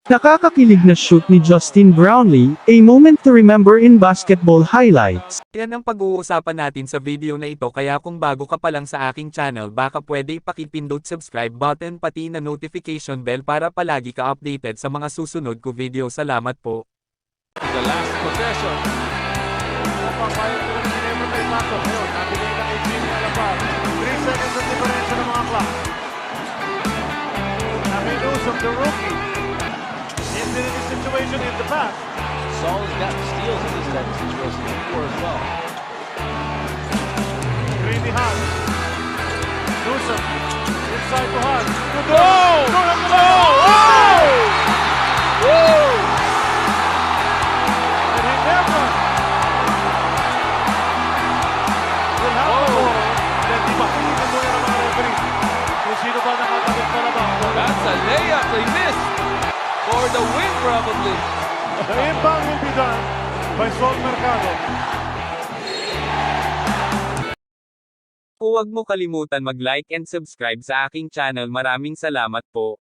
Nakakakilig na shoot ni Justin Brownlee, a moment to remember in basketball highlights. Yan ang pag-uusapan natin sa video na ito, kaya kung bago ka pa lang sa aking channel baka pwede ipakipindot subscribe button pati na notification bell para palagi ka updated sa mga susunod ko video. Salamat po. The last possession. Papapayag ko na sinema kay Paco. Ngayon, nabigay na kay Jimmy Alapar. 3 seconds ang diferensya ng mga clock. Nusum, the rookie. In the situation in the pass. Saul's got steals in this type of situation before as well. Greeny Hans. Nusum. Inside to Hans. Good goal! Woo! And he never will have the ball. Then di ba? Tingnan mo yan ang mga referee. Kung sino ba nakatagot pa na ba? That's a layup they missed. For the win, probably. The inbound will be done by Sol Mercado. Huwag mo kalimutan mag-like and subscribe sa aking channel. Maraming salamat po.